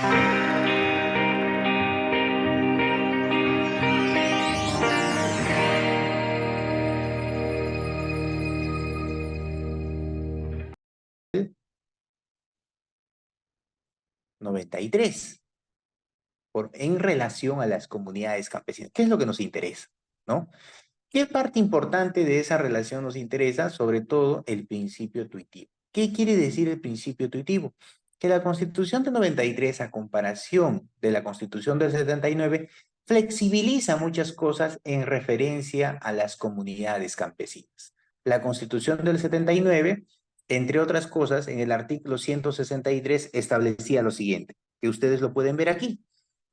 93, en relación a las comunidades campesinas. ¿Qué es lo que nos interesa? ¿No? ¿Qué parte importante de esa relación nos interesa? Sobre todo el principio tuitivo. ¿Qué quiere decir el principio tuitivo? Que la Constitución de 93, a comparación de la Constitución del 79, flexibiliza muchas cosas en referencia a las comunidades campesinas. La Constitución del 79, entre otras cosas, en el artículo 163 establecía lo siguiente, que ustedes lo pueden ver aquí.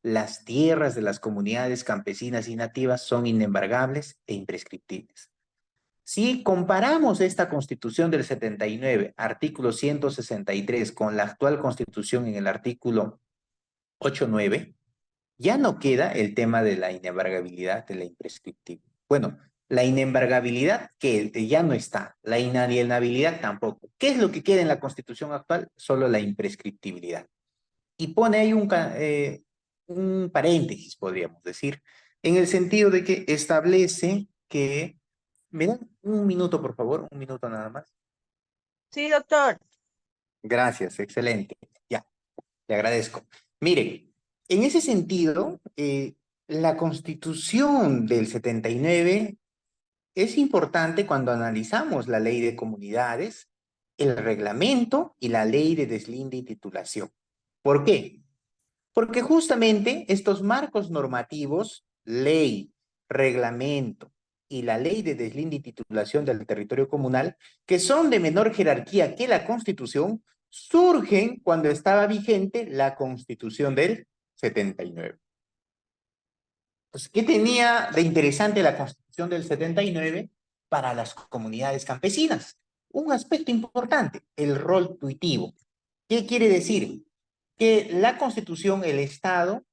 Las tierras de las comunidades campesinas y nativas son inembargables e imprescriptibles. Si comparamos esta Constitución del 79, artículo 163, con la actual Constitución en el artículo 89, ya no queda el tema de la inembargabilidad, de la imprescriptibilidad. Bueno, la inembargabilidad que ya no está, la inalienabilidad tampoco. ¿Qué es lo que queda en la Constitución actual? Solo la imprescriptibilidad. Y pone ahí un paréntesis, podríamos decir, en el sentido de que establece que... ¿Me dan un minuto, por favor? Un minuto nada más. Sí, doctor. Gracias, excelente. Ya, le agradezco. Mire, en ese sentido, la Constitución del 79 es importante cuando analizamos la ley de comunidades, el reglamento y la ley de deslinde y titulación. ¿Por qué? Porque justamente estos marcos normativos, ley, reglamento y la ley de deslinde y titulación del territorio comunal, que son de menor jerarquía que la Constitución, surgen cuando estaba vigente la Constitución del 79. Entonces, ¿qué tenía de interesante la Constitución del 79 para las comunidades campesinas? Un aspecto importante, el rol tuitivo. ¿Qué quiere decir? Que la Constitución, el Estado,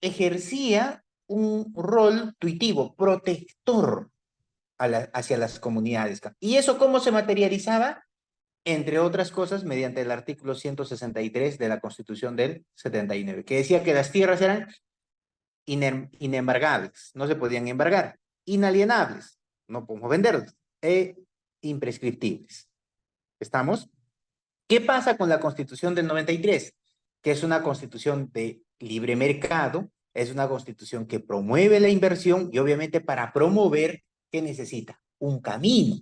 ejercía un rol tuitivo, protector hacia las comunidades. ¿Y eso cómo se materializaba? Entre otras cosas, mediante el artículo 163 de la Constitución del 79, que decía que las tierras eran inembargables, no se podían embargar, inalienables, no podemos venderlas, e imprescriptibles. ¿Estamos? ¿Qué pasa con la Constitución del 93? Que es una constitución de libre mercado, es una constitución que promueve la inversión y obviamente para promover, ¿qué necesita? Un camino.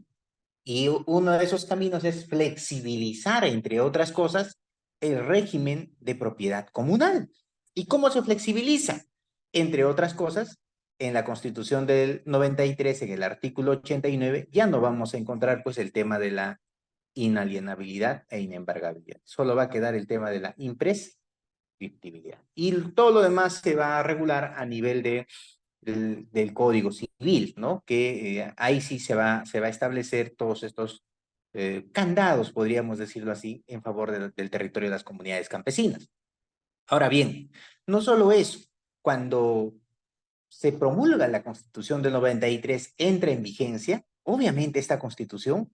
Y uno de esos caminos es flexibilizar, entre otras cosas, el régimen de propiedad comunal. ¿Y cómo se flexibiliza? Entre otras cosas, en la Constitución del 93, en el artículo 89, ya no vamos a encontrar pues el tema de la inalienabilidad e inembargabilidad. Solo va a quedar el tema de la imprescriptibilidad. Y todo lo demás se va a regular a nivel del Código Civil, ¿no? Que ahí sí se va a establecer todos estos candados, podríamos decirlo así, en favor del territorio de las comunidades campesinas. Ahora bien, no solo eso, cuando se promulga la Constitución del 93, entra en vigencia, obviamente esta Constitución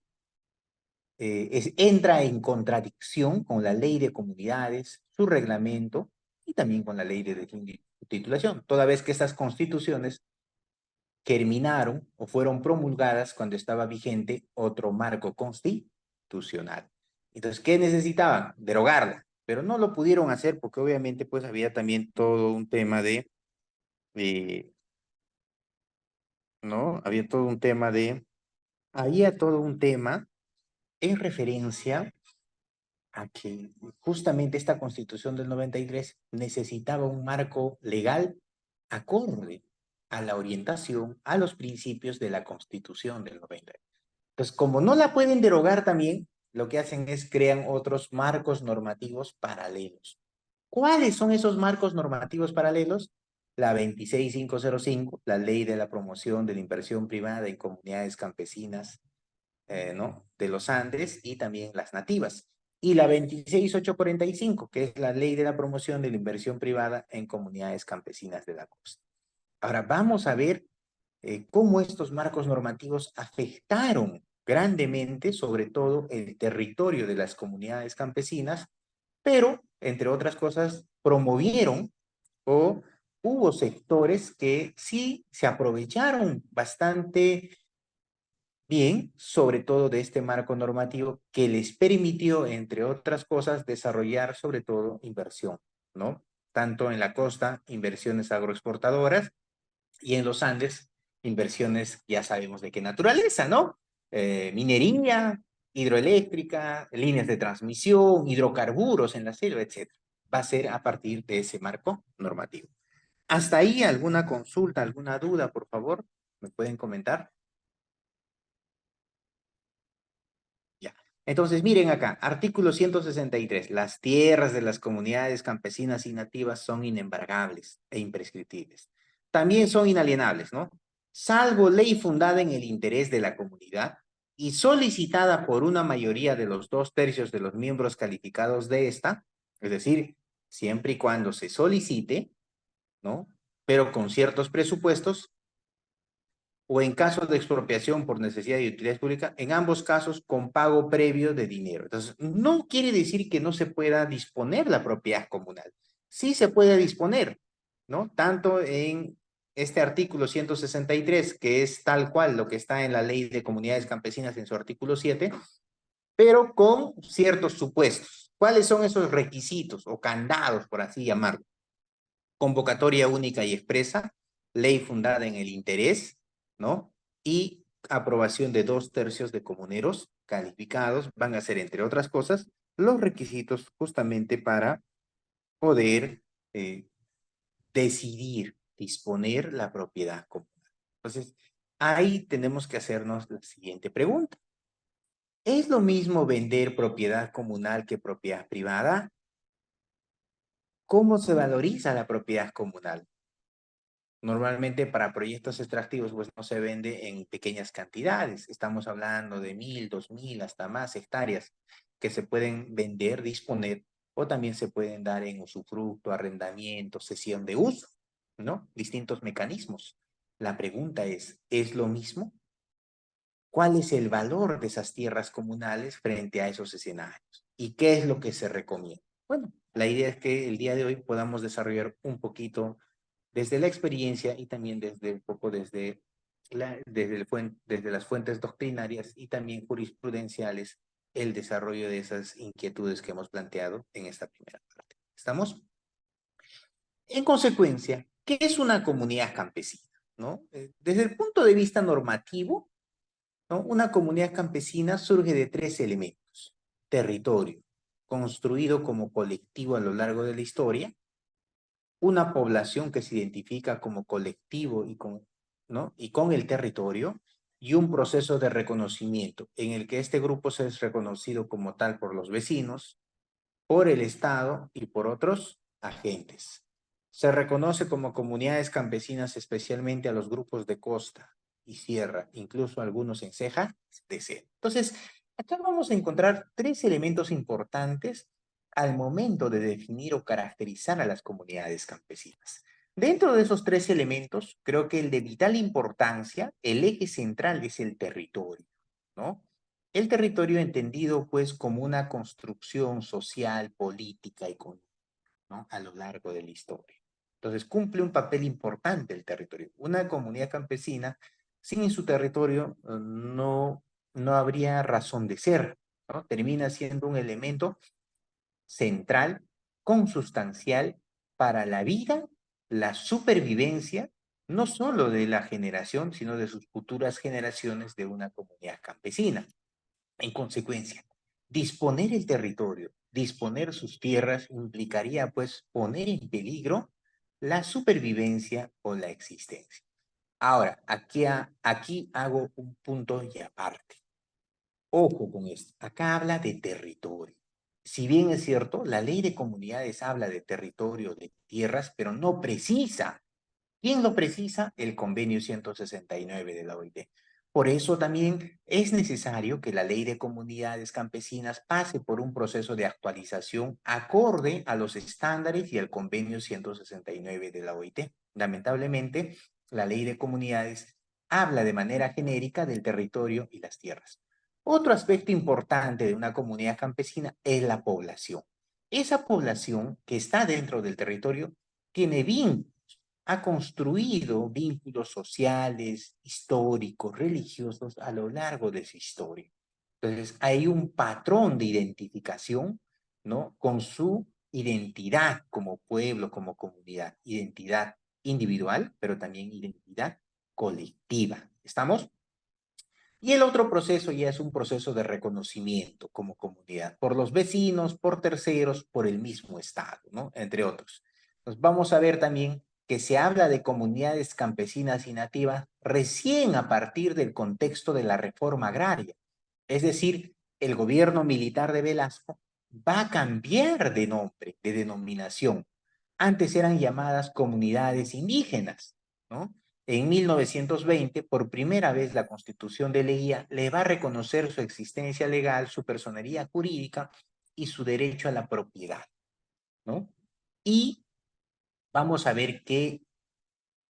entra en contradicción con la ley de comunidades, su reglamento y también con la ley de titulación, toda vez que estas constituciones terminaron o fueron promulgadas cuando estaba vigente otro marco constitucional. Entonces, ¿qué necesitaban? Derogarla, pero no lo pudieron hacer porque obviamente pues había también todo un tema de ¿no? Había todo un tema en referencia a que justamente esta Constitución del 93 necesitaba un marco legal acorde a la orientación, a los principios de la Constitución del 93. Entonces, como no la pueden derogar también, lo que hacen es crean otros marcos normativos paralelos. ¿Cuáles son esos marcos normativos paralelos? La 26505, la ley de la promoción de la inversión privada en comunidades campesinas, ¿no? De los Andes y también las nativas. Y la 26845, que es la ley de la promoción de la inversión privada en comunidades campesinas de la costa. Ahora vamos a ver cómo estos marcos normativos afectaron grandemente, sobre todo el territorio de las comunidades campesinas, pero, entre otras cosas, promovieron o hubo sectores que sí se aprovecharon bastante bien, sobre todo de este marco normativo que les permitió, entre otras cosas, desarrollar sobre todo inversión, ¿no? Tanto en la costa, inversiones agroexportadoras, y en los Andes, inversiones, ya sabemos de qué naturaleza, ¿no? Minería, hidroeléctrica, líneas de transmisión, hidrocarburos en la selva, etcétera. Va a ser a partir de ese marco normativo. ¿Hasta ahí alguna consulta, alguna duda, por favor? ¿Me pueden comentar? Ya. Entonces, miren acá, artículo 163. Las tierras de las comunidades campesinas y nativas son inembargables e imprescriptibles. También son inalienables, ¿no? Salvo ley fundada en el interés de la comunidad y solicitada por una mayoría de los 2/3 de los miembros calificados de esta, es decir, siempre y cuando se solicite, ¿no? Pero con ciertos presupuestos o en caso de expropiación por necesidad de utilidad pública, en ambos casos con pago previo de dinero. Entonces, no quiere decir que no se pueda disponer la propiedad comunal. Sí se puede disponer, ¿no? Tanto en este artículo 163, que es tal cual lo que está en la Ley de Comunidades Campesinas en su artículo 7, pero con ciertos supuestos. ¿Cuáles son esos requisitos o candados, por así llamarlo? Convocatoria única y expresa, ley fundada en el interés, ¿no? Y aprobación de 2/3 de comuneros calificados van a ser, entre otras cosas, los requisitos justamente para poder decidir, disponer la propiedad comunal. Entonces, ahí tenemos que hacernos la siguiente pregunta. ¿Es lo mismo vender propiedad comunal que propiedad privada? ¿Cómo se valoriza la propiedad comunal? Normalmente para proyectos extractivos pues no se vende en pequeñas cantidades. Estamos hablando de 1,000, 2,000, hasta más hectáreas que se pueden vender, disponer o también se pueden dar en usufructo, arrendamiento, cesión de uso, ¿no? Distintos mecanismos. La pregunta ¿es lo mismo? ¿Cuál es el valor de esas tierras comunales frente a esos escenarios? ¿Y qué es lo que se recomienda? Bueno, la idea es que el día de hoy podamos desarrollar un poquito desde la experiencia y también desde un poco desde las fuentes doctrinarias y también jurisprudenciales el desarrollo de esas inquietudes que hemos planteado en esta primera parte. ¿Estamos? En consecuencia, ¿qué es una comunidad campesina? ¿No? Desde el punto de vista normativo, ¿no? Una comunidad campesina surge de 3 elementos. Territorio, construido como colectivo a lo largo de la historia, una población que se identifica como colectivo ¿no? y con el territorio, y un proceso de reconocimiento en el que este grupo se es reconocido como tal por los vecinos, por el Estado y por otros agentes. Se reconoce como comunidades campesinas especialmente a los grupos de costa y sierra, incluso algunos en ceja de ser. Entonces, acá vamos a encontrar 3 elementos importantes al momento de definir o caracterizar a las comunidades campesinas. Dentro de esos 3 elementos, creo que el de vital importancia, el eje central es el territorio, ¿no? El territorio entendido pues como una construcción social, política y económica, ¿no? A lo largo de la historia. Entonces cumple un papel importante el territorio. Una comunidad campesina sin su territorio no habría razón de ser, ¿no? Termina siendo un elemento central, consustancial para la vida, la supervivencia, no solo de la generación, sino de sus futuras generaciones de una comunidad campesina. En consecuencia, disponer el territorio, disponer sus tierras implicaría pues poner en peligro la supervivencia o la existencia. Ahora, aquí hago un punto y aparte. Ojo con esto, acá habla de territorio. Si bien es cierto, la ley de comunidades habla de territorio, de tierras, pero no precisa. ¿Quién lo precisa? El convenio 169 de la OIT. Por eso también es necesario que la ley de comunidades campesinas pase por un proceso de actualización acorde a los estándares y al convenio 169 de la OIT. Lamentablemente, la ley de comunidades habla de manera genérica del territorio y las tierras. Otro aspecto importante de una comunidad campesina es la población. esa población que está dentro del territorio tiene vínculos, ha construido vínculos sociales, históricos, religiosos a lo largo de su historia. Entonces, hay un patrón de identificación, ¿no? Con su identidad como pueblo, como comunidad, identidad individual, pero también identidad colectiva. ¿Estamos? Y el otro proceso ya es un proceso de reconocimiento como comunidad, por los vecinos, por terceros, por el mismo Estado, ¿no? Entre otros. Entonces vamos a ver también que se habla de comunidades campesinas y nativas recién a partir del contexto de la reforma agraria. Es decir, el gobierno militar de Velasco va a cambiar de nombre, de denominación. Antes eran llamadas comunidades indígenas, ¿no? En 1920, por primera vez, la Constitución de Leguía le va a reconocer su existencia legal, su personería jurídica y su derecho a la propiedad, ¿no? Y vamos a ver que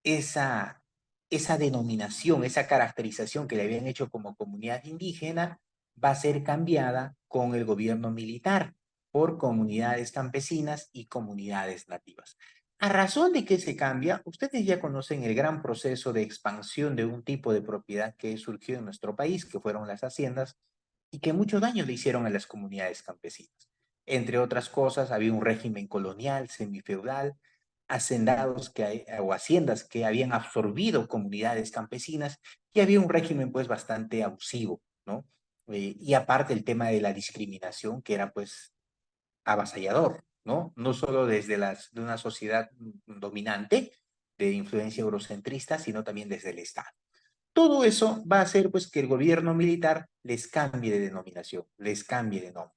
esa, esa denominación, esa caracterización que le habían hecho como comunidad indígena va a ser cambiada con el gobierno militar por comunidades campesinas y comunidades nativas. A razón de que se cambia, ustedes ya conocen el gran proceso de expansión de un tipo de propiedad que surgió en nuestro país, que fueron las haciendas, y que mucho daño le hicieron a las comunidades campesinas. Entre otras cosas, había un régimen colonial, semifeudal, hacendados o haciendas que habían absorbido comunidades campesinas y había un régimen pues bastante abusivo, ¿no? Y aparte el tema de la discriminación que era pues avasallador, ¿no? No solo desde de una sociedad dominante de influencia eurocentrista, sino también desde el Estado. Todo eso va a hacer pues que el gobierno militar les cambie de denominación, les cambie de nombre,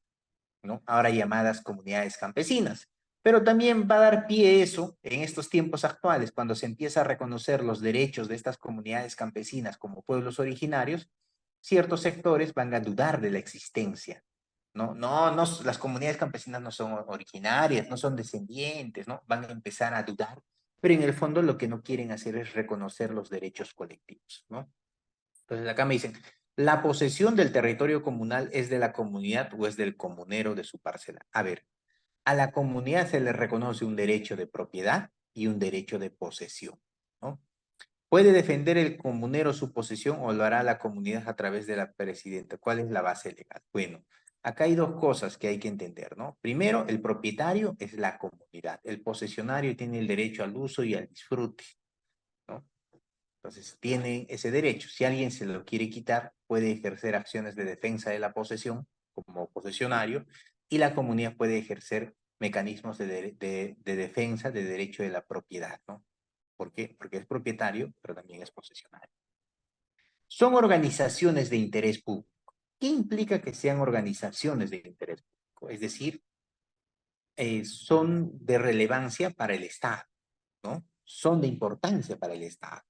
¿no? Ahora llamadas comunidades campesinas. Pero también va a dar pie eso en estos tiempos actuales, cuando se empieza a reconocer los derechos de estas comunidades campesinas como pueblos originarios, ciertos sectores van a dudar de la existencia. No, las comunidades campesinas no son originarias, no son descendientes, ¿no? Van a empezar a dudar, pero en el fondo lo que no quieren hacer es reconocer los derechos colectivos, ¿no? Entonces acá me dicen, ¿la posesión del territorio comunal es de la comunidad o es del comunero de su parcela? A ver, a la comunidad se le reconoce un derecho de propiedad y un derecho de posesión, ¿no? ¿Puede defender el comunero su posesión o lo hará la comunidad a través de la presidenta? ¿Cuál es la base legal? Bueno, acá hay dos cosas que hay que entender, ¿no? Primero, el propietario es la comunidad. El posesionario tiene el derecho al uso y al disfrute, ¿no? Entonces, tiene ese derecho. Si alguien se lo quiere quitar, puede ejercer acciones de defensa de la posesión como posesionario y la comunidad puede ejercer mecanismos de defensa de derecho de la propiedad, ¿no? ¿Por qué? Porque es propietario, pero también es posesionario. Son organizaciones de interés público. ¿Qué implica que sean organizaciones de interés público? Es decir, son de relevancia para el Estado, ¿no? Son de importancia para el Estado,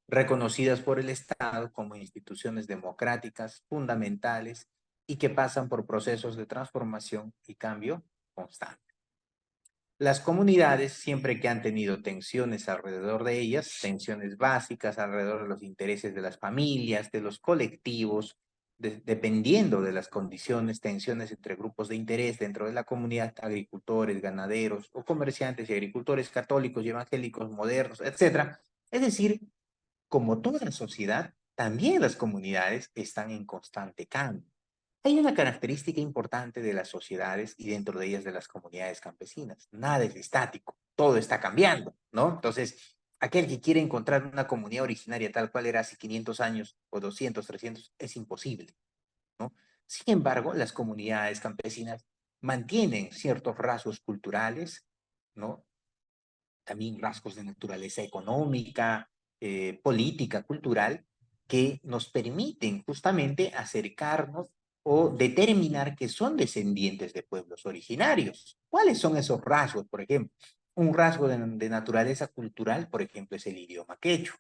reconocidas por el Estado como instituciones democráticas fundamentales y que pasan por procesos de transformación y cambio constante. Las comunidades, siempre que han tenido tensiones alrededor de ellas, tensiones básicas alrededor de los intereses de las familias, de los colectivos, dependiendo de las condiciones, tensiones entre grupos de interés dentro de la comunidad, agricultores, ganaderos o comerciantes y agricultores católicos y evangélicos modernos, etcétera. Es decir, como toda sociedad, también las comunidades están en constante cambio. Hay una característica importante de las sociedades y dentro de ellas de las comunidades campesinas. Nada es estático, todo está cambiando, ¿no? Entonces, aquel que quiere encontrar una comunidad originaria tal cual era hace 500 años o 200, 300, es imposible, ¿no? Sin embargo, las comunidades campesinas mantienen ciertos rasgos culturales, ¿no? También rasgos de naturaleza económica, política, cultural, que nos permiten justamente acercarnos o determinar que son descendientes de pueblos originarios. ¿Cuáles son esos rasgos, por ejemplo? Un rasgo de naturaleza cultural, por ejemplo, es el idioma quechua.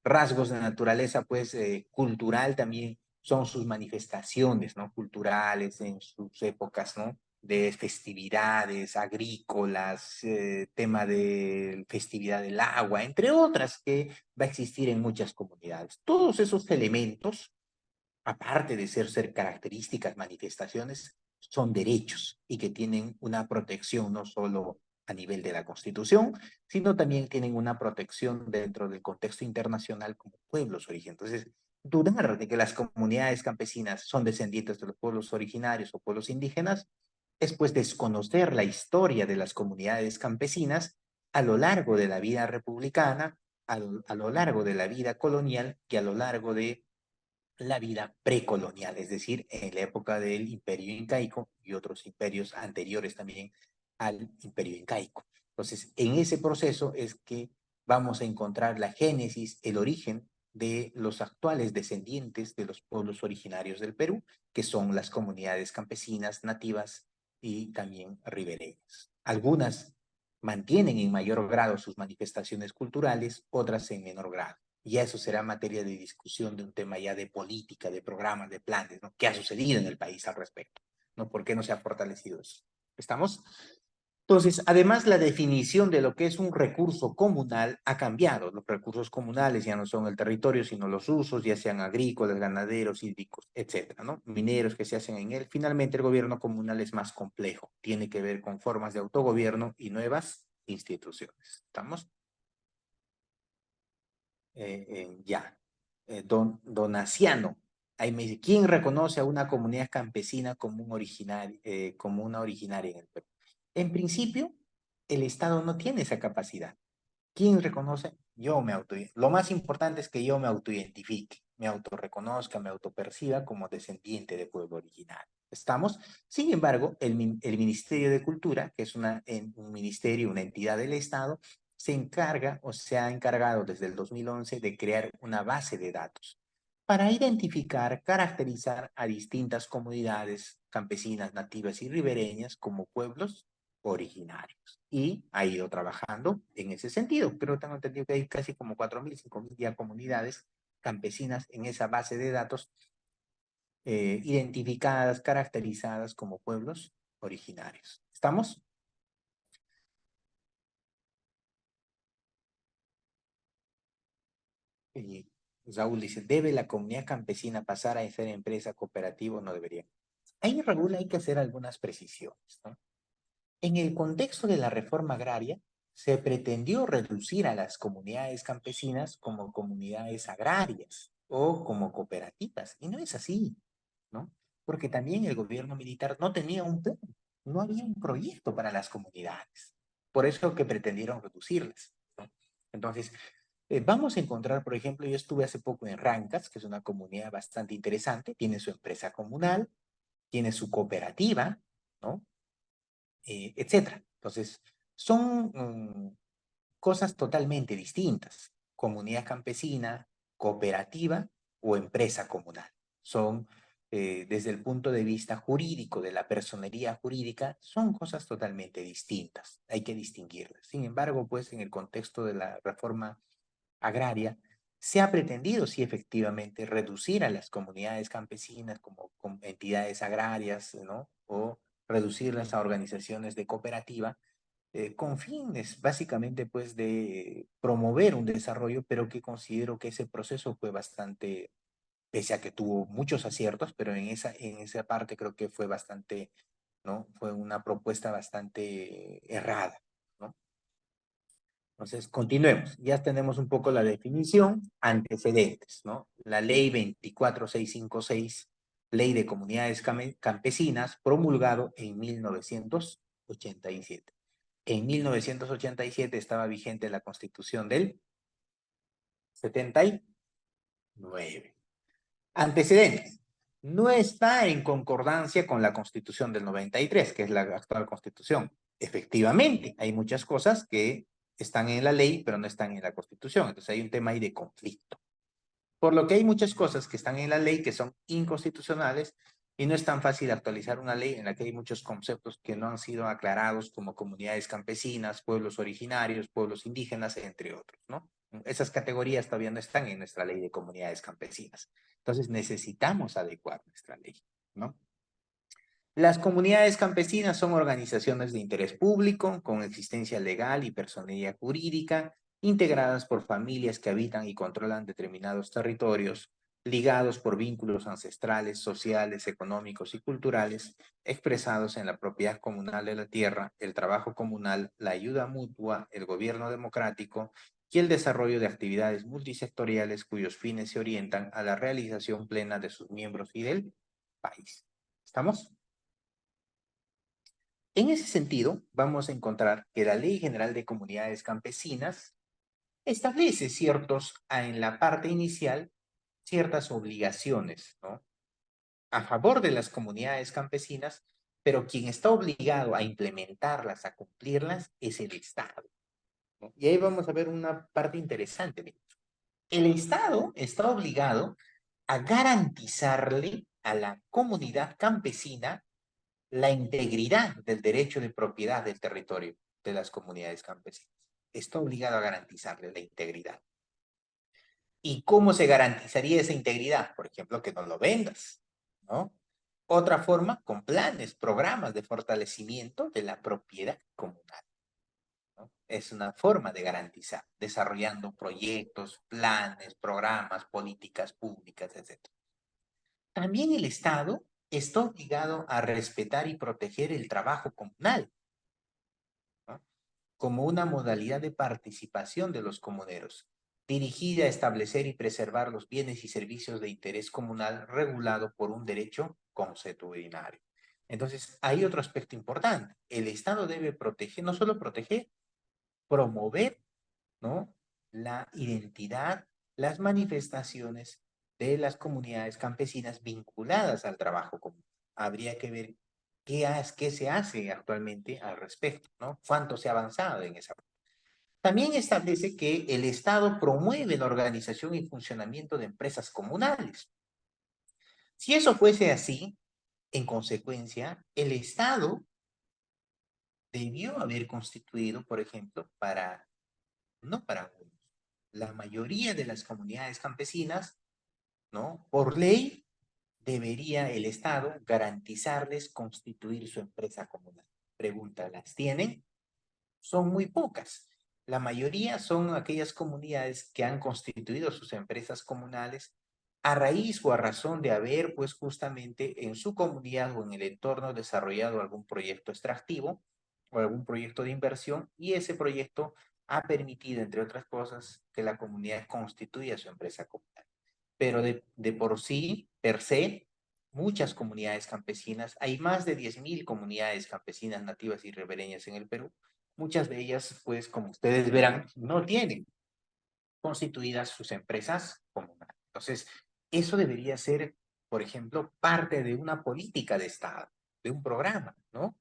Rasgos de naturaleza, pues, cultural también son sus manifestaciones, ¿no? Culturales en sus épocas, ¿no? De festividades agrícolas, tema de festividad del agua, entre otras que va a existir en muchas comunidades. Todos esos elementos, aparte de ser características, manifestaciones, son derechos y que tienen una protección no solo a nivel de la Constitución, sino también tienen una protección dentro del contexto internacional como pueblos originarios. Entonces, dudar de que las comunidades campesinas son descendientes de los pueblos originarios o pueblos indígenas es pues desconocer la historia de las comunidades campesinas a lo largo de la vida republicana, a lo largo de la vida colonial y a lo largo de la vida precolonial, es decir, en la época del imperio incaico y otros imperios anteriores también al imperio incaico. Entonces, en ese proceso es que vamos a encontrar la génesis, el origen de los actuales descendientes de los pueblos originarios del Perú, que son las comunidades campesinas nativas y también ribereñas. Algunas mantienen en mayor grado sus manifestaciones culturales, otras en menor grado. Y eso será materia de discusión de un tema ya de política, de programas, de planes, ¿no? ¿Qué ha sucedido en el país al respecto? ¿No? ¿Por qué no se ha fortalecido eso? ¿Estamos? Entonces, además, la definición de lo que es un recurso comunal ha cambiado. Los recursos comunales ya no son el territorio, sino los usos, ya sean agrícolas, ganaderos, hídricos, etcétera, ¿no? Mineros que se hacen en él. Finalmente, el gobierno comunal es más complejo. Tiene que ver con formas de autogobierno y nuevas instituciones. ¿Estamos? Ya. Donaciano. Ahí me dice, ¿quién reconoce a una comunidad campesina como, como una originaria en el Perú? En principio, el Estado no tiene esa capacidad. ¿Quién reconoce? Yo me auto. Lo más importante es que yo me autoidentifique, me autorreconozca, me autoperciba como descendiente de pueblo originario. ¿Estamos? Sin embargo, el Ministerio de Cultura, que es un ministerio, una entidad del Estado, se encarga o se ha encargado desde el 2011 de crear una base de datos para identificar, caracterizar a distintas comunidades campesinas, nativas y ribereñas como pueblos originarios. Y ha ido trabajando en ese sentido. Pero tengo entendido que hay casi como 4.000, 5.000 ya comunidades campesinas en esa base de datos identificadas, caracterizadas como pueblos originarios. ¿Estamos? Y Saúl dice, ¿debe la comunidad campesina pasar a ser empresa cooperativa o no debería? Ahí, Raúl, hay que hacer algunas precisiones, ¿no? En el contexto de la reforma agraria, se pretendió reducir a las comunidades campesinas como comunidades agrarias o como cooperativas, y no es así, ¿no? Porque también el gobierno militar no tenía un plan, no había un proyecto para las comunidades. Por eso que pretendieron reducirlas, ¿no? Entonces, vamos a encontrar, por ejemplo, yo estuve hace poco en Rancas, que es una comunidad bastante interesante, tiene su empresa comunal, tiene su cooperativa, ¿no? Etcétera. Entonces, son cosas totalmente distintas. Comunidad campesina, cooperativa o empresa comunal. Son, desde el punto de vista jurídico, de la personería jurídica, son cosas totalmente distintas. Hay que distinguirlas. Sin embargo, pues en el contexto de la reforma agraria, se ha pretendido, sí, efectivamente, reducir a las comunidades campesinas como entidades agrarias, ¿no? O reducirlas a organizaciones de cooperativa, con fines básicamente pues de promover un desarrollo, pero que considero que ese proceso fue bastante, pese a que tuvo muchos aciertos, pero en esa parte creo que fue bastante, ¿no? Fue una propuesta bastante errada, ¿no? Entonces, continuemos. Ya tenemos un poco la definición, antecedentes, ¿no? La ley 24656, ley de comunidades campesinas, promulgado en 1987. En 1987 estaba vigente la Constitución del 79. Antecedentes. No está en concordancia con la Constitución del 93, que es la actual Constitución. Efectivamente, hay muchas cosas que están en la ley, pero no están en la Constitución. Entonces hay un tema ahí de conflicto. Por lo que hay muchas cosas que están en la ley que son inconstitucionales y no es tan fácil actualizar una ley en la que hay muchos conceptos que no han sido aclarados como comunidades campesinas, pueblos originarios, pueblos indígenas, entre otros, ¿no? Esas categorías todavía no están en nuestra ley de comunidades campesinas. Entonces necesitamos adecuar nuestra ley, ¿no? Las comunidades campesinas son organizaciones de interés público con existencia legal y personería jurídica, integradas por familias que habitan y controlan determinados territorios ligados por vínculos ancestrales, sociales, económicos y culturales, expresados en la propiedad comunal de la tierra, el trabajo comunal, la ayuda mutua, el gobierno democrático y el desarrollo de actividades multisectoriales cuyos fines se orientan a la realización plena de sus miembros y del país. ¿Estamos? En ese sentido, vamos a encontrar que la Ley General de Comunidades Campesinas establece en la parte inicial, ciertas obligaciones, ¿no? A favor de las comunidades campesinas, pero quien está obligado a implementarlas, a cumplirlas, es el Estado, ¿no? Y ahí vamos a ver una parte interesante. Mira. El Estado está obligado a garantizarle a la comunidad campesina la integridad del derecho de propiedad del territorio de las comunidades campesinas. Está obligado a garantizarle la integridad. ¿Y cómo se garantizaría esa integridad? Por ejemplo, que no lo vendas, ¿no? Otra forma, con planes, programas de fortalecimiento de la propiedad comunal, ¿no? Es una forma de garantizar, desarrollando proyectos, planes, programas, políticas públicas, etc. También el Estado está obligado a respetar y proteger el trabajo comunal, ¿no? Como una modalidad de participación de los comuneros, dirigida a establecer y preservar los bienes y servicios de interés comunal regulado por un derecho consuetudinario. Entonces, hay otro aspecto importante. El Estado debe proteger, no solo proteger, promover, ¿no? La identidad, las manifestaciones de las comunidades campesinas vinculadas al trabajo común. Habría que ver qué se hace actualmente al respecto, ¿no? Cuánto se ha avanzado en esa. También establece que el Estado promueve la organización y funcionamiento de empresas comunales. Si eso fuese así, en consecuencia, el Estado debió haber constituido, por ejemplo, no para unos, la mayoría de las comunidades campesinas, ¿no? Por ley, debería el Estado garantizarles constituir su empresa comunal. Pregunta, ¿las tienen? Son muy pocas. La mayoría son aquellas comunidades que han constituido sus empresas comunales a raíz o a razón de haber, pues justamente en su comunidad o en el entorno desarrollado algún proyecto extractivo o algún proyecto de inversión y ese proyecto ha permitido, entre otras cosas, que la comunidad constituya su empresa comunal. Pero de por sí, per se, muchas comunidades campesinas, hay más de 10.000 comunidades campesinas nativas y ribereñas en el Perú. Muchas de ellas, pues como ustedes verán, no tienen constituidas sus empresas comunales. Entonces, eso debería ser, por ejemplo, parte de una política de Estado, de un programa, ¿no?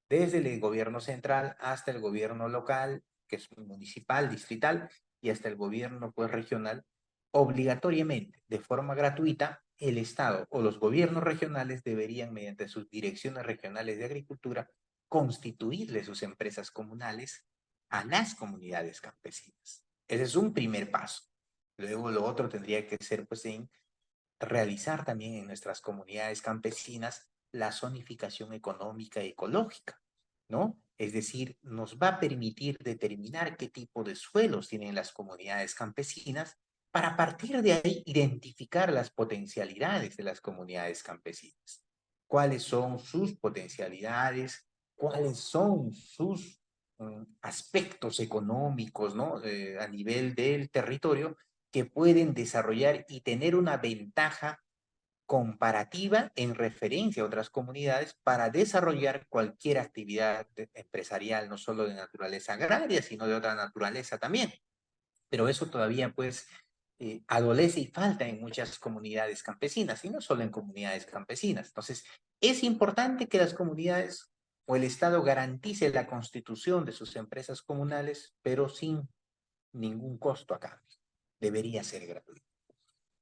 Desde el gobierno central hasta el gobierno local, que es municipal, distrital, y hasta el gobierno, pues, regional, obligatoriamente, de forma gratuita, el Estado o los gobiernos regionales deberían, mediante sus direcciones regionales de agricultura, constituirle sus empresas comunales a las comunidades campesinas. Ese es un primer paso. Luego lo otro tendría que ser, pues, en realizar también en nuestras comunidades campesinas la zonificación económica y ecológica, ¿no? Es decir, nos va a permitir determinar qué tipo de suelos tienen las comunidades campesinas para a partir de ahí identificar las potencialidades de las comunidades campesinas. ¿Cuáles son sus potencialidades? ¿Cuáles son sus aspectos económicos, ¿no? A nivel del territorio que pueden desarrollar y tener una ventaja comparativa en referencia a otras comunidades para desarrollar cualquier actividad empresarial, no solo de naturaleza agraria, sino de otra naturaleza también. Pero eso todavía, pues, adolece y falta en muchas comunidades campesinas, y no solo en comunidades campesinas. Entonces, es importante que las comunidades o el Estado garantice la constitución de sus empresas comunales, pero sin ningún costo a cambio. Debería ser gratuito.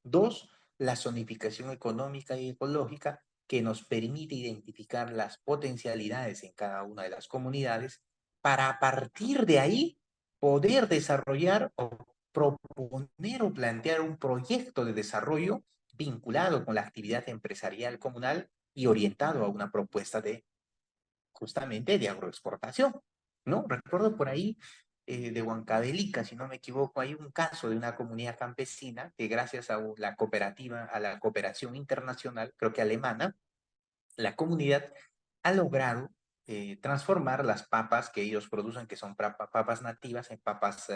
Dos, la zonificación económica y ecológica que nos permite identificar las potencialidades en cada una de las comunidades para a partir de ahí poder desarrollar o proponer o plantear un proyecto de desarrollo vinculado con la actividad empresarial comunal y orientado a una propuesta de justamente de agroexportación, ¿no? Recuerdo por ahí de Huancavelica, si no me equivoco, hay un caso de una comunidad campesina que gracias a la cooperativa, a la cooperación internacional, creo que alemana, la comunidad ha logrado transformar las papas que ellos producen, que son papas nativas, en papas,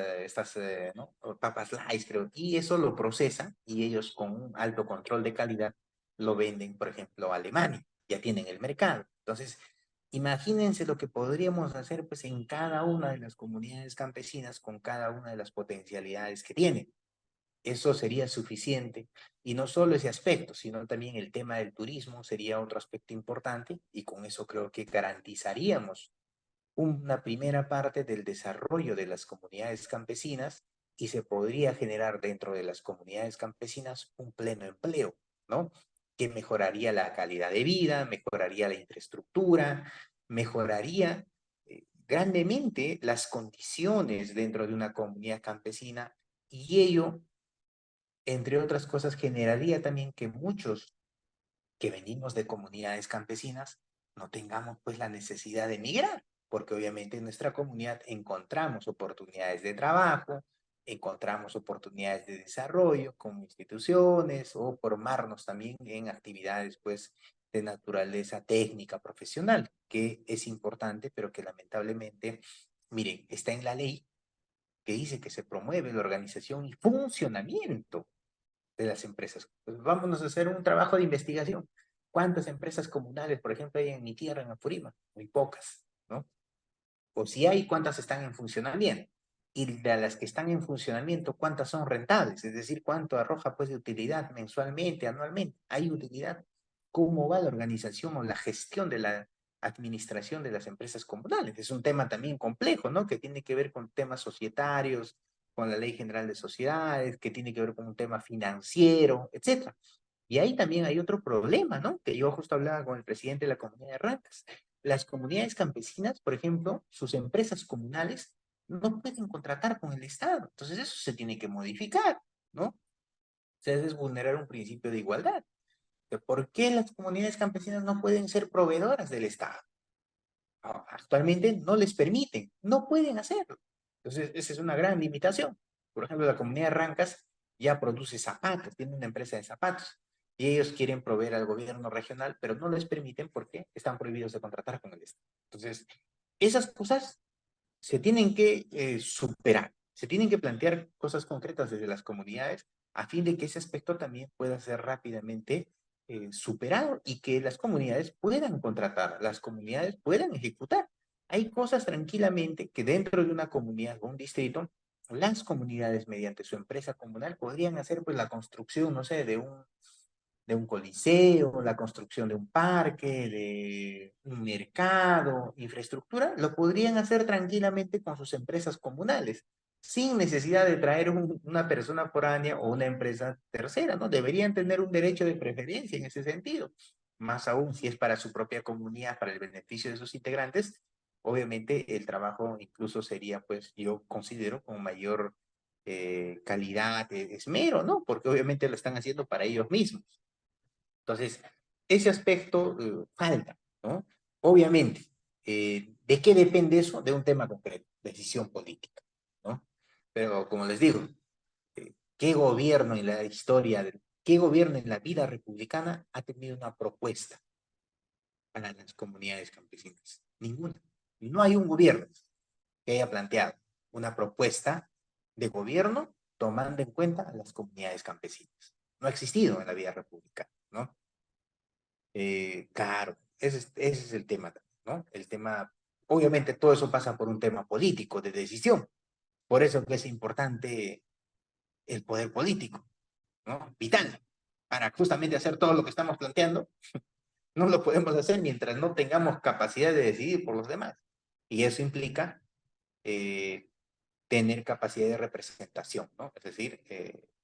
¿no? O papas Lays, creo, y eso lo procesan y ellos con un alto control de calidad lo venden, por ejemplo, a Alemania, ya tienen el mercado. Entonces, imagínense lo que podríamos hacer pues en cada una de las comunidades campesinas con cada una de las potencialidades que tienen. Eso sería suficiente. Y no solo ese aspecto, sino también el tema del turismo sería otro aspecto importante y con eso creo que garantizaríamos una primera parte del desarrollo de las comunidades campesinas y se podría generar dentro de las comunidades campesinas un pleno empleo, ¿no? Que mejoraría la calidad de vida, mejoraría la infraestructura, mejoraría grandemente las condiciones dentro de una comunidad campesina y ello entre otras cosas, generaría también que muchos que venimos de comunidades campesinas no tengamos pues la necesidad de emigrar, porque obviamente en nuestra comunidad encontramos oportunidades de trabajo, encontramos oportunidades de desarrollo como instituciones o formarnos también en actividades pues de naturaleza técnica, profesional, que es importante, pero que lamentablemente, miren, está en la ley que dice que se promueve la organización y funcionamiento de las empresas. Pues vámonos a hacer un trabajo de investigación. ¿Cuántas empresas comunales, por ejemplo, hay en mi tierra, en Apurímac? Muy pocas, ¿no? O si hay, ¿cuántas están en funcionamiento? Y de las que están en funcionamiento, ¿cuántas son rentables? Es decir, ¿cuánto arroja pues de utilidad mensualmente, anualmente? ¿Hay utilidad? ¿Cómo va la organización o la gestión de la administración de las empresas comunales? Es un tema también complejo, ¿no? Que tiene que ver con temas societarios, con la Ley General de Sociedades, que tiene que ver con un tema financiero, etcétera. Y ahí también hay otro problema, ¿no? Que yo justo hablaba con el presidente de la comunidad de Rancas. Las comunidades campesinas, por ejemplo, sus empresas comunales no pueden contratar con el Estado. Entonces eso se tiene que modificar, ¿no? O sea, es vulnerar un principio de igualdad. ¿Por qué las comunidades campesinas no pueden ser proveedoras del Estado? Actualmente no les permiten, no pueden hacerlo. Entonces, esa es una gran limitación. Por ejemplo, la comunidad de Rancas ya produce zapatos, tiene una empresa de zapatos, y ellos quieren proveer al gobierno regional, pero no les permiten porque están prohibidos de contratar con el Estado. Entonces, esas cosas se tienen que superar, se tienen que plantear cosas concretas desde las comunidades a fin de que ese aspecto también pueda ser rápidamente superado y que las comunidades puedan contratar, las comunidades puedan ejecutar. Hay cosas tranquilamente que dentro de una comunidad o un distrito, las comunidades mediante su empresa comunal podrían hacer pues la construcción, no sé, de un coliseo, la construcción de un parque, de un mercado, infraestructura, lo podrían hacer tranquilamente con sus empresas comunales, sin necesidad de traer una persona foránea o una empresa tercera, ¿no? Deberían tener un derecho de preferencia en ese sentido, más aún si es para su propia comunidad, para el beneficio de sus integrantes, obviamente el trabajo incluso sería, pues yo considero, con mayor calidad, esmero, ¿no? Porque obviamente lo están haciendo para ellos mismos. Entonces, ese aspecto falta, ¿no? Obviamente, ¿de qué depende eso? De un tema concreto, decisión política, ¿no? Pero como les digo, ¿qué gobierno en la historia, qué gobierno en la vida republicana ha tenido una propuesta para las comunidades campesinas? Ninguna. No hay un gobierno que haya planteado una propuesta de gobierno tomando en cuenta a las comunidades campesinas. No ha existido en la vida republicana, ¿no? Claro, ese es el tema, ¿no? El tema, obviamente todo eso pasa por un tema político, de decisión. Por eso que es importante el poder político, ¿no? Vital, para justamente hacer todo lo que estamos planteando. No lo podemos hacer mientras no tengamos capacidad de decidir por los demás. Y eso implica eh, tener capacidad de representación, ¿no? Es decir,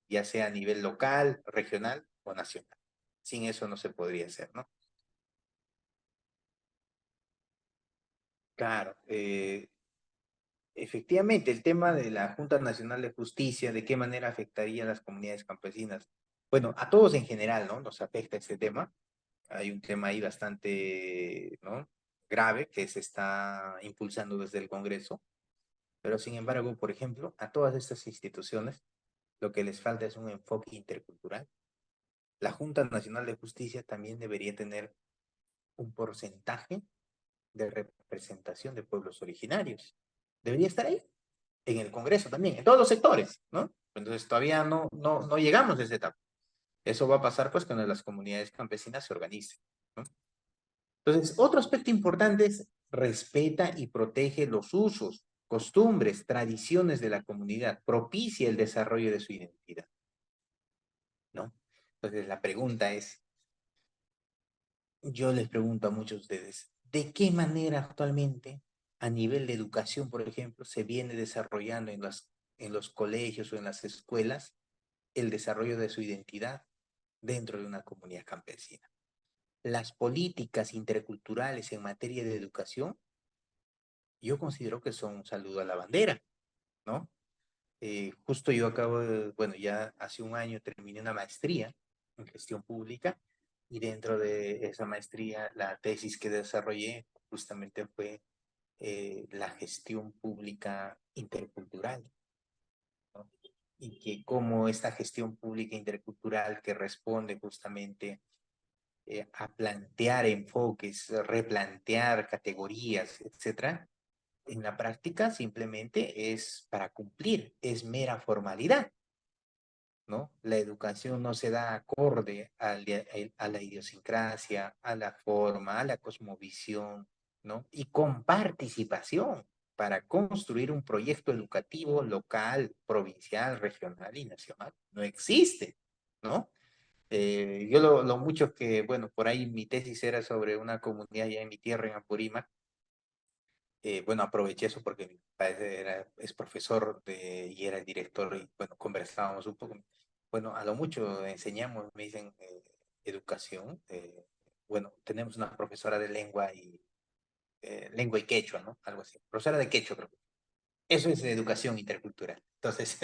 ya sea a nivel local, regional o nacional. Sin eso no se podría hacer, ¿no? Claro, efectivamente, el tema de la Junta Nacional de Justicia, de qué manera afectaría a las comunidades campesinas. Bueno, a todos en general, ¿no? Nos afecta este tema. Hay un tema ahí bastante, ¿no? Grave que se está impulsando desde el Congreso. Pero sin embargo, por ejemplo, a todas estas instituciones lo que les falta es un enfoque intercultural. La Junta Nacional de Justicia también debería tener un porcentaje de representación de pueblos originarios. Debería estar ahí, en el Congreso también, en todos los sectores, ¿no? Entonces todavía no llegamos a esa etapa. Eso va a pasar pues cuando las comunidades campesinas se organicen, ¿no? Entonces, otro aspecto importante es respeta y protege los usos, costumbres, tradiciones de la comunidad, propicia el desarrollo de su identidad, ¿no? Entonces, la pregunta es, yo les pregunto a muchos de ustedes, ¿de qué manera actualmente, a nivel de educación, por ejemplo, se viene desarrollando en los colegios o en las escuelas el desarrollo de su identidad dentro de una comunidad campesina? Las políticas interculturales en materia de educación, yo considero que son un saludo a la bandera, ¿no? Justo yo acabo de, bueno, ya hace un año terminé una maestría en gestión pública y dentro de esa maestría la tesis que desarrollé justamente fue la gestión pública intercultural, ¿no? Y que cómo esta gestión pública intercultural que responde justamente a plantear enfoques, replantear categorías, etcétera, en la práctica simplemente es para cumplir, es mera formalidad, ¿no? La educación no se da acorde a la idiosincrasia, a la forma, a la cosmovisión, ¿no? Y con participación para construir un proyecto educativo local, provincial, regional y nacional. No existe, ¿no? Yo lo mucho que, bueno, por ahí mi tesis era sobre una comunidad ya en mi tierra, en Apurímac. Bueno, aproveché eso porque mi padre es profesor y era el director y bueno, conversábamos un poco. Bueno, a lo mucho enseñamos, me dicen, educación. Bueno, tenemos una profesora de lengua y quechua, ¿no? Algo así. Profesora de quechua, creo. Eso es educación intercultural. Entonces,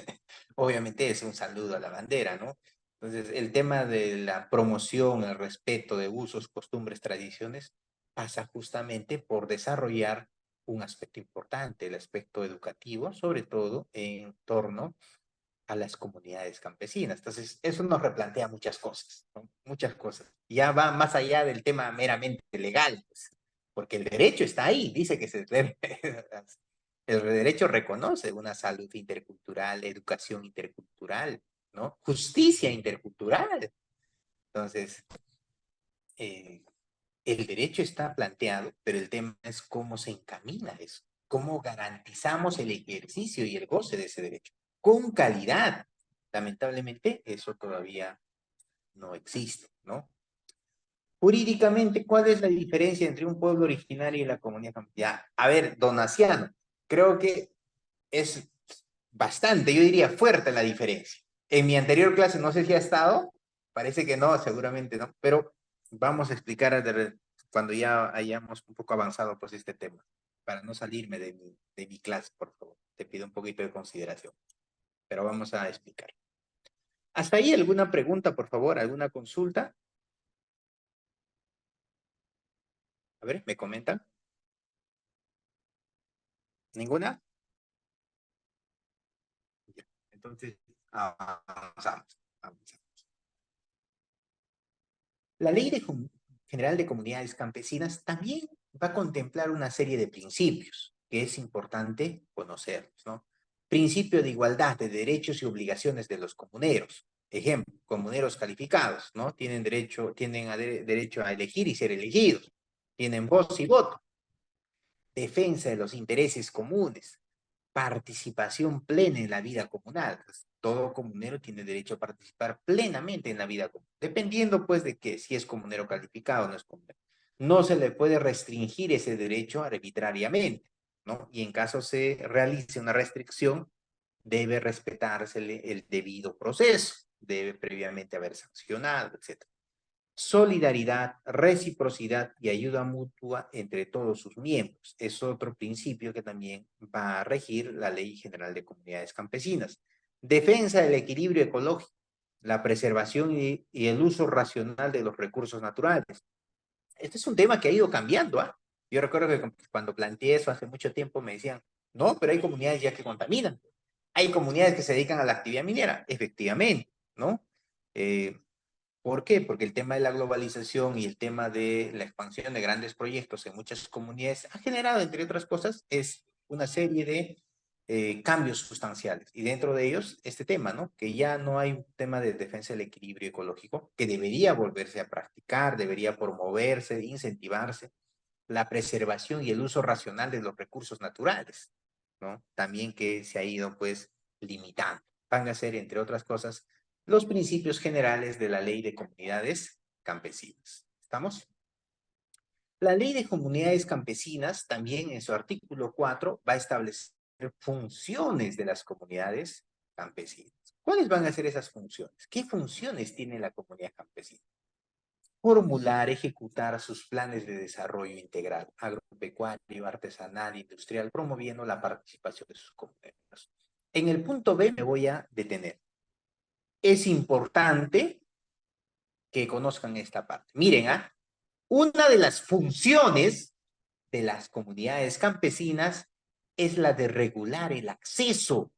obviamente es un saludo a la bandera, ¿no? Entonces, el tema de la promoción, el respeto de usos, costumbres, tradiciones, pasa justamente por desarrollar un aspecto importante, el aspecto educativo, sobre todo en torno a las comunidades campesinas. Entonces, eso nos replantea muchas cosas, ¿no? Muchas cosas. Ya va más allá del tema meramente legal, pues, porque el derecho está ahí, dice que se debe. El derecho reconoce una salud intercultural, educación intercultural, ¿no? Justicia intercultural. Entonces, eh, el derecho está planteado, pero el tema es cómo se encamina eso, cómo garantizamos el ejercicio y el goce de ese derecho, con calidad. Lamentablemente, eso todavía no existe, ¿no? Jurídicamente, ¿cuál es la diferencia entre un pueblo originario y la comunidad campesina? A ver, donaciano, creo que es bastante, yo diría fuerte la diferencia. En mi anterior clase, no sé si ha estado, parece que no, seguramente no, pero vamos a explicar cuando ya hayamos un poco avanzado pues este tema, para no salirme de mi clase, por favor. Te pido un poquito de consideración, pero vamos a explicar. ¿Hasta ahí alguna pregunta, por favor? ¿Alguna consulta? A ver, ¿me comentan? ¿Ninguna? Ya. Entonces, avanzamos. La Ley General de Comunidades Campesinas también va a contemplar una serie de principios que es importante conocerlos, ¿no? Principio de igualdad de derechos y obligaciones de los comuneros. Ejemplo, comuneros calificados, ¿no? Tienen derecho a elegir y ser elegidos. Tienen voz y voto. Defensa de los intereses comunes, participación plena en la vida comunal. Pues, todo comunero tiene derecho a participar plenamente en la vida comunal, dependiendo pues de que si es comunero calificado o no es comunero. No se le puede restringir ese derecho arbitrariamente, ¿no? Y en caso se realice una restricción, debe respetársele el debido proceso, debe previamente haber sancionado, etc. Solidaridad, reciprocidad y ayuda mutua entre todos sus miembros. Es otro principio que también va a regir la Ley General de Comunidades Campesinas. Defensa del equilibrio ecológico, la preservación y el uso racional de los recursos naturales. Este es un tema que ha ido cambiando, ¿ah? Yo recuerdo que cuando planteé eso hace mucho tiempo me decían, No, pero hay comunidades ya que contaminan. Hay comunidades que se dedican a la actividad minera, efectivamente, ¿no? Eh, ¿Por qué? Porque el tema de la globalización y el tema de la expansión de grandes proyectos en muchas comunidades ha generado, entre otras cosas, es una serie de cambios sustanciales. Y dentro de ellos, este tema, ¿no? Que ya no hay un tema de defensa del equilibrio ecológico, que debería volverse a practicar, debería promoverse, incentivarse, la preservación y el uso racional de los recursos naturales, ¿no? También que se ha ido, pues, limitando. Van a ser, entre otras cosas, los principios generales de la ley de comunidades campesinas. ¿Estamos? La ley de comunidades campesinas, también en su artículo 4, va a establecer funciones de las comunidades campesinas. ¿Cuáles van a ser esas funciones? ¿Qué funciones tiene la comunidad campesina? Formular, ejecutar sus planes de desarrollo integral, agropecuario, artesanal, industrial, promoviendo la participación de sus comunidades. En el punto B me voy a detener. Es importante que conozcan esta parte. Miren, una de las funciones de las comunidades campesinas es la de regular el acceso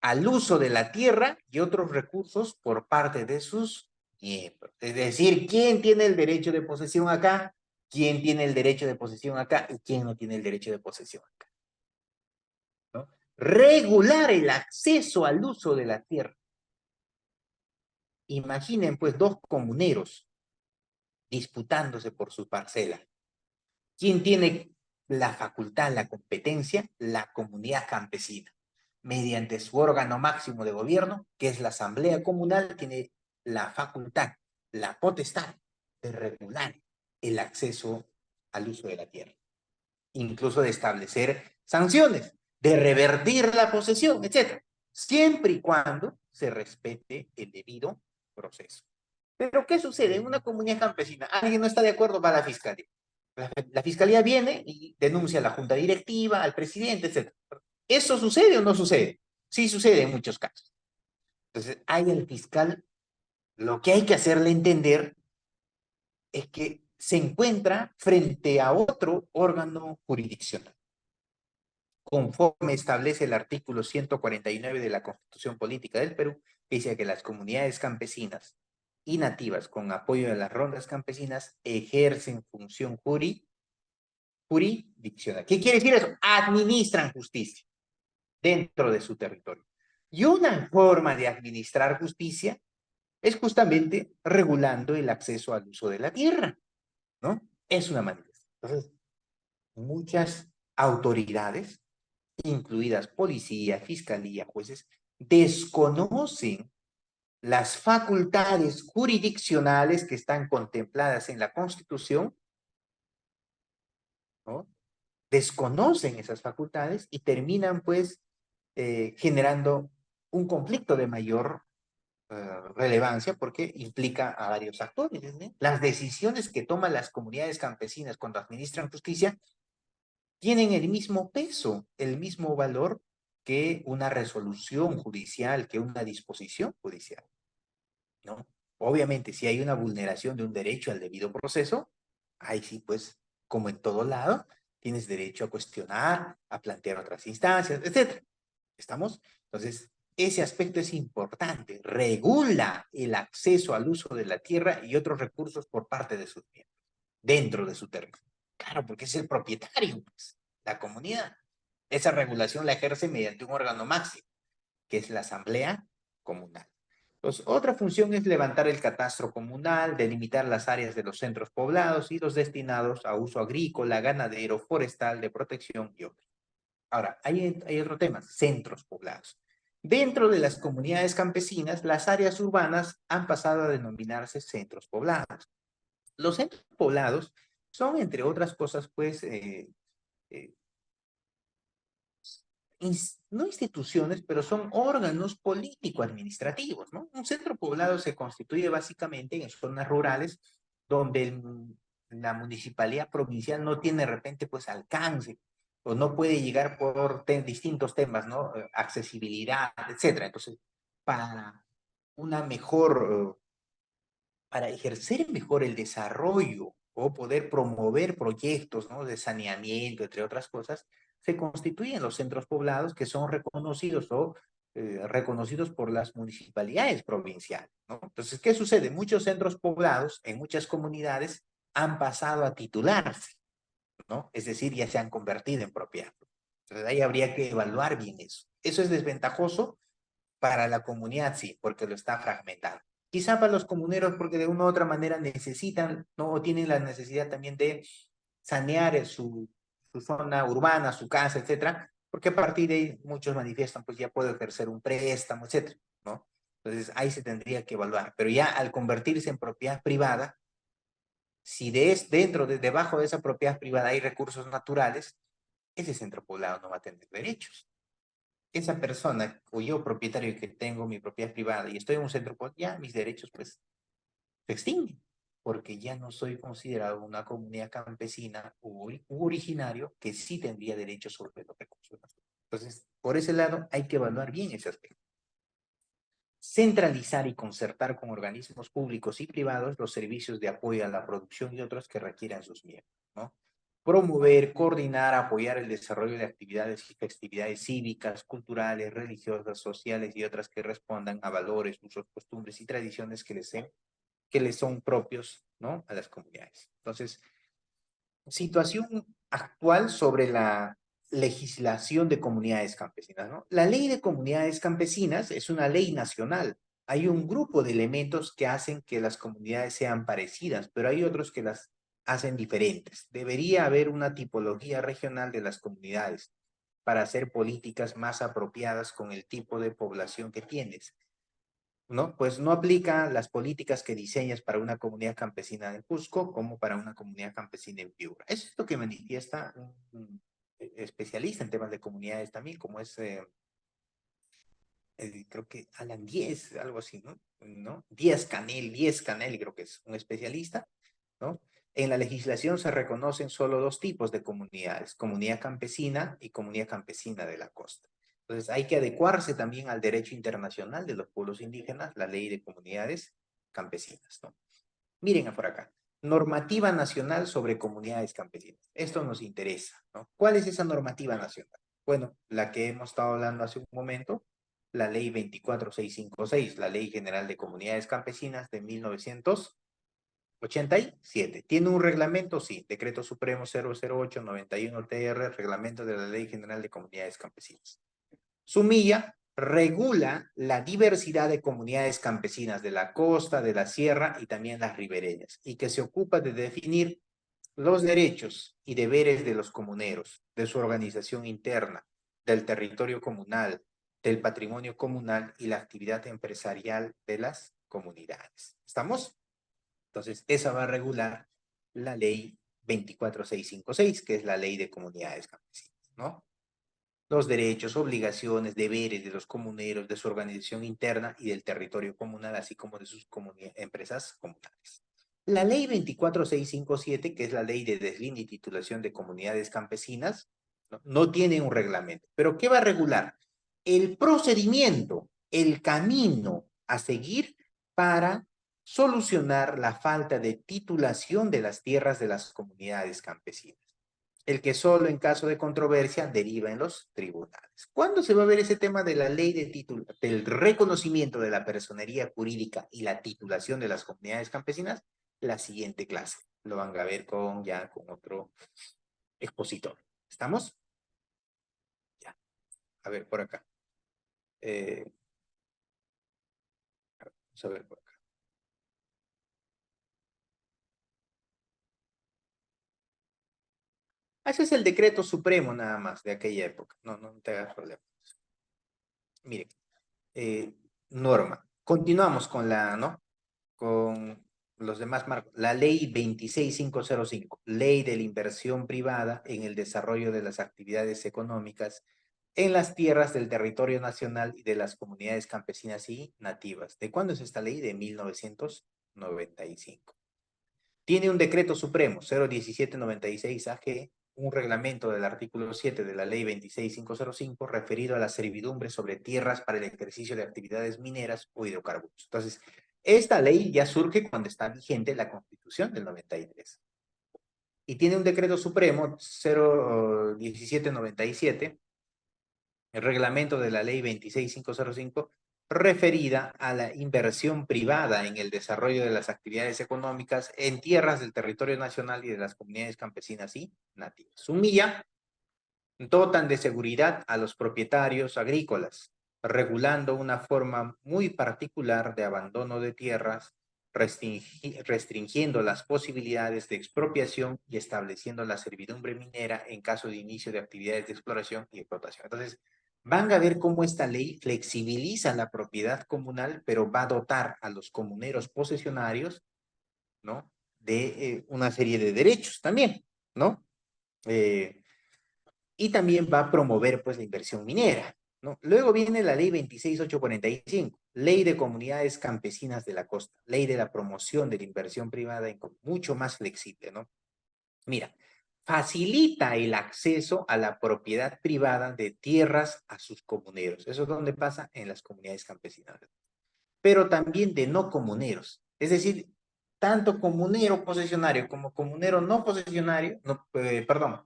al uso de la tierra y otros recursos por parte de sus miembros. Es decir, ¿quién tiene el derecho de posesión acá? ¿Quién tiene el derecho de posesión acá? ¿Y quién no tiene el derecho de posesión acá? ¿No? Regular el acceso al uso de la tierra. Imaginen pues dos comuneros disputándose por su parcela. ¿Quién tiene la facultad, la competencia? La comunidad campesina. Mediante su órgano máximo de gobierno, que es la Asamblea Comunal, tiene la facultad, la potestad de regular el acceso al uso de la tierra, incluso de establecer sanciones, de revertir la posesión, etc. Siempre y cuando se respete el debido proceso. Pero ¿qué sucede en una comunidad campesina? Alguien no está de acuerdo, va a la fiscalía. La fiscalía viene y denuncia a la junta directiva, al presidente, etc. ¿Eso sucede o no sucede? Sí sucede en muchos casos. Entonces, hay el fiscal, lo que hay que hacerle entender es que se encuentra frente a otro órgano jurisdiccional, conforme establece el artículo 149 de la Constitución Política del Perú, que dice que las comunidades campesinas y nativas, con apoyo de las rondas campesinas, ejercen función jurisdiccional. ¿Qué quiere decir eso? Administran justicia dentro de su territorio. Y una forma de administrar justicia es justamente regulando el acceso al uso de la tierra, ¿no? Es una manera. Entonces, muchas autoridades, incluidas policía, fiscalía, jueces, desconocen las facultades jurisdiccionales que están contempladas en la Constitución, ¿no? Desconocen esas facultades y terminan pues generando un conflicto de mayor relevancia porque implica a varios actores, ¿no? Las decisiones que toman las comunidades campesinas cuando administran justicia tienen el mismo peso, el mismo valor que una resolución judicial, que una disposición judicial, ¿no? Obviamente, si hay una vulneración de un derecho al debido proceso, ahí sí, pues, como en todo lado, tienes derecho a cuestionar, a plantear otras instancias, etcétera. ¿Estamos? Entonces, ese aspecto es importante. Regula el acceso al uso de la tierra y otros recursos por parte de sus miembros, dentro de su territorio. Claro, porque es el propietario, pues, la comunidad. Esa regulación la ejerce mediante un órgano máximo, que es la Asamblea Comunal. Entonces, otra función es levantar el catastro comunal, delimitar las áreas de los centros poblados y los destinados a uso agrícola, ganadero, forestal, de protección y otros. Ahora, hay otro tema, centros poblados. Dentro de las comunidades campesinas, las áreas urbanas han pasado a denominarse centros poblados. Los centros poblados son, entre otras cosas, pues, eh, no instituciones, pero son órganos político-administrativos, ¿no? Un centro poblado se constituye básicamente en zonas rurales donde la municipalidad provincial no tiene de repente pues alcance o no puede llegar por distintos temas, ¿no? Accesibilidad, etcétera. Entonces, para una mejor, para ejercer mejor el desarrollo o poder promover proyectos, ¿no? De saneamiento, entre otras cosas, se constituyen los centros poblados que son reconocidos o reconocidos por las municipalidades provinciales, ¿no? Entonces, ¿qué sucede? Muchos centros poblados en muchas comunidades han pasado a titularse, ¿no? Es decir, ya se han convertido en propiedad. Entonces, ahí habría que evaluar bien eso. ¿Eso es desventajoso? Para la comunidad, sí, porque lo está fragmentando. Quizá para los comuneros, porque de una u otra manera necesitan, ¿no? O tienen la necesidad también de sanear su zona urbana, su casa, etcétera, porque a partir de ahí muchos manifiestan, pues ya puedo ejercer un préstamo, etcétera, ¿no? Entonces ahí se tendría que evaluar, pero ya al convertirse en propiedad privada, si debajo de esa propiedad privada hay recursos naturales, ese centro poblado no va a tener derechos. Esa persona o yo propietario que tengo mi propiedad privada y estoy en un centro, pues ya mis derechos pues se extinguen, porque ya no soy considerado una comunidad campesina u originario que sí tendría derechos sobre los recursos. Entonces, por ese lado hay que evaluar bien ese aspecto. Centralizar y concertar con organismos públicos y privados los servicios de apoyo a la producción y otros que requieran sus miembros, ¿no? Promover, coordinar, apoyar el desarrollo de actividades y festividades cívicas, culturales, religiosas, sociales y otras que respondan a valores, usos, costumbres y tradiciones que les son propios, ¿no? A las comunidades. Entonces, situación actual sobre la legislación de comunidades campesinas, ¿no? La ley de comunidades campesinas es una ley nacional. Hay un grupo de elementos que hacen que las comunidades sean parecidas, pero hay otros que las hacen diferentes. Debería haber una tipología regional de las comunidades para hacer políticas más apropiadas con el tipo de población que tienes. ¿No? Pues no aplica las políticas que diseñas para una comunidad campesina en Cusco como para una comunidad campesina en Piura. Eso es lo que manifiesta un especialista en temas de comunidades también, como es, creo que Alan Díez, algo así, ¿no? ¿No? Díez Canel, creo que es un especialista, ¿no? En la legislación se reconocen solo dos tipos de comunidades, comunidad campesina y comunidad campesina de la costa. Entonces hay que adecuarse también al derecho internacional de los pueblos indígenas, la ley de comunidades campesinas, ¿no? Miren por acá, normativa nacional sobre comunidades campesinas. Esto nos interesa, ¿no? ¿Cuál es esa normativa nacional? Bueno, la que hemos estado hablando hace un momento, la ley 24656, la ley general de comunidades campesinas de 1987. ¿Tiene un reglamento? Sí, Decreto Supremo 008-91-TR, reglamento de la Ley General de Comunidades Campesinas. Sumilla regula la diversidad de comunidades campesinas de la costa, de la sierra y también las ribereñas, y que se ocupa de definir los derechos y deberes de los comuneros, de su organización interna, del territorio comunal, del patrimonio comunal y la actividad empresarial de las comunidades. ¿Estamos? Entonces, esa va a regular la ley 24656, que es la ley de comunidades campesinas, ¿no? Los derechos, obligaciones, deberes de los comuneros, de su organización interna y del territorio comunal, así como de sus empresas comunales. La ley 24657, que es la ley de deslinde y titulación de comunidades campesinas, no tiene un reglamento. ¿Pero qué va a regular? El procedimiento, el camino a seguir para solucionar la falta de titulación de las tierras de las comunidades campesinas, el que solo en caso de controversia deriva en los tribunales. ¿Cuándo se va a ver ese tema de la ley del reconocimiento de la personería jurídica y la titulación de las comunidades campesinas? La siguiente clase. Lo van a ver ya con otro expositor. ¿Estamos? Ya. A ver, por acá. Vamos a ver por acá. Ese es el decreto supremo nada más de aquella época. No te hagas problema. Miren, norma. Continuamos con ¿no? Con los demás marcos. La ley 26505, ley de la inversión privada en el desarrollo de las actividades económicas en las tierras del territorio nacional y de las comunidades campesinas y nativas. ¿De cuándo es esta ley? De 1995. Tiene un decreto supremo 01796 AG, un reglamento del artículo 7 de la ley 26505 referido a la servidumbre sobre tierras para el ejercicio de actividades mineras o hidrocarburos. Entonces, esta ley ya surge cuando está vigente la Constitución del 93. y tiene un decreto supremo 01797, el reglamento de la ley 26505, referida a la inversión privada en el desarrollo de las actividades económicas en tierras del territorio nacional y de las comunidades campesinas y nativas. Humilla, dotan de seguridad a los propietarios agrícolas, regulando una forma muy particular de abandono de tierras, restringiendo las posibilidades de expropiación y estableciendo la servidumbre minera en caso de inicio de actividades de exploración y explotación. Entonces, van a ver cómo esta ley flexibiliza la propiedad comunal, pero va a dotar a los comuneros posesionarios, ¿no?, de una serie de derechos también, ¿no? Y también va a promover pues la inversión minera, ¿no? Luego viene la ley 26845, ley de comunidades campesinas de la costa, ley de la promoción de la inversión privada, mucho más flexible, ¿no? Mira, facilita el acceso a la propiedad privada de tierras a sus comuneros. Eso es donde pasa en las comunidades campesinas. Pero también de no comuneros. Es decir, tanto comunero posesionario como comunero no posesionario, no, perdón,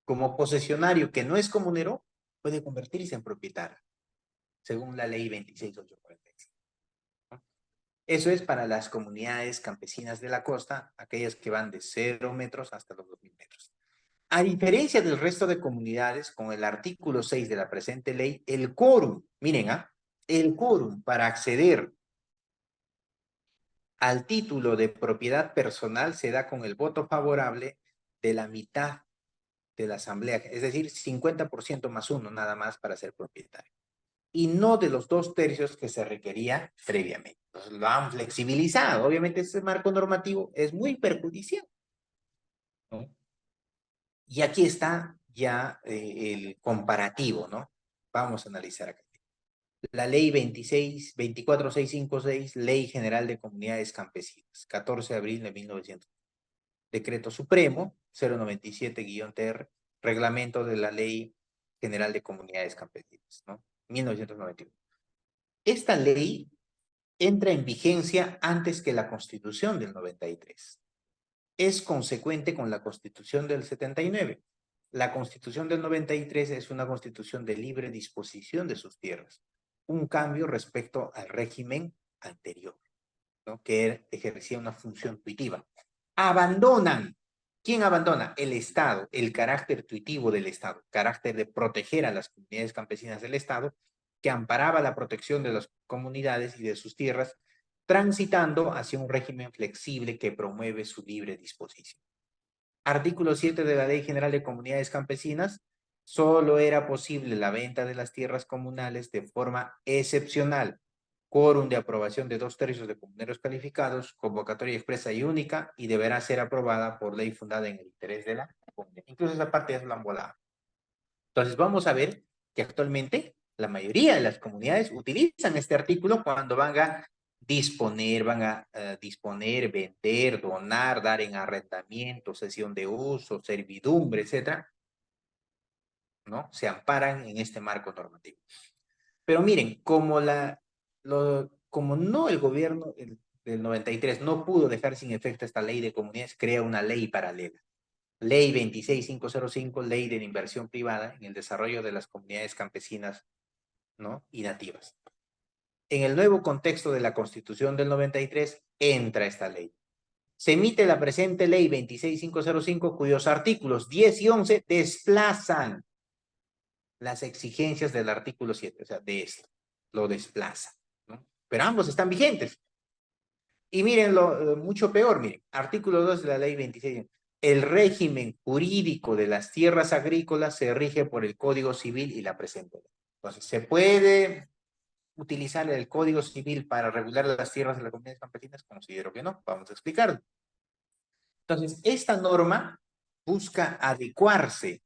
como posesionario que no es comunero, puede convertirse en propietario, según la ley 26845. Eso es para las comunidades campesinas de la costa, aquellas que van de 0 metros hasta los 2000 metros. A diferencia del resto de comunidades, con el artículo 6 de la presente ley, el quórum, miren, el quórum para acceder al título de propiedad personal se da con el voto favorable de la mitad de la asamblea, es decir, 50% más uno nada más para ser propietario. Y no de los 2/3 que se requería previamente. Entonces lo han flexibilizado. Obviamente ese marco normativo es muy perjudicial, ¿no? Y aquí está ya el comparativo, ¿no? Vamos a analizar acá. La ley 24656, Ley General de Comunidades Campesinas, 14 de abril de 1900. Decreto Supremo 097-TR, reglamento de la Ley General de Comunidades Campesinas, ¿no? 1991. Esta ley entra en vigencia antes que la Constitución del 93. Es consecuente con la Constitución del 79. La Constitución del 93 es una constitución de libre disposición de sus tierras, un cambio respecto al régimen anterior, ¿no?, que ejercía una función tuitiva. Abandonan. ¿Quién abandona? El Estado, el carácter tuitivo del Estado, carácter de proteger a las comunidades campesinas del Estado, que amparaba la protección de las comunidades y de sus tierras, transitando hacia un régimen flexible que promueve su libre disposición. Artículo 7 de la Ley General de Comunidades Campesinas, solo era posible la venta de las tierras comunales de forma excepcional, quórum de aprobación de 2/3 de comuneros calificados, convocatoria expresa y única, y deberá ser aprobada por ley fundada en el interés de la comunidad. Incluso esa parte es la han volado. Entonces vamos a ver que actualmente la mayoría de las comunidades utilizan este artículo cuando van a disponer, disponer, vender, donar, dar en arrendamiento, cesión de uso, servidumbre, etcétera, ¿no? Se amparan en este marco normativo. Pero miren, como no el gobierno del 93 no pudo dejar sin efecto esta ley de comunidades, crea una ley paralela. Ley 26505, Ley de la Inversión Privada en el Desarrollo de las Comunidades Campesinas, ¿no?, y Nativas. En el nuevo contexto de la Constitución del 93 entra esta ley. Se emite la presente Ley 26505, cuyos artículos 10 y 11 desplazan las exigencias del artículo 7, o sea, de esto, lo desplaza, ¿no? Pero ambos están vigentes. Y miren lo mucho peor, miren, artículo 2 de la ley 26. El régimen jurídico de las tierras agrícolas se rige por el Código Civil y la presente ley. Entonces, ¿se puede utilizar el Código Civil para regular las tierras de las comunidades campesinas? Considero que no, vamos a explicarlo. Entonces, esta norma busca adecuarse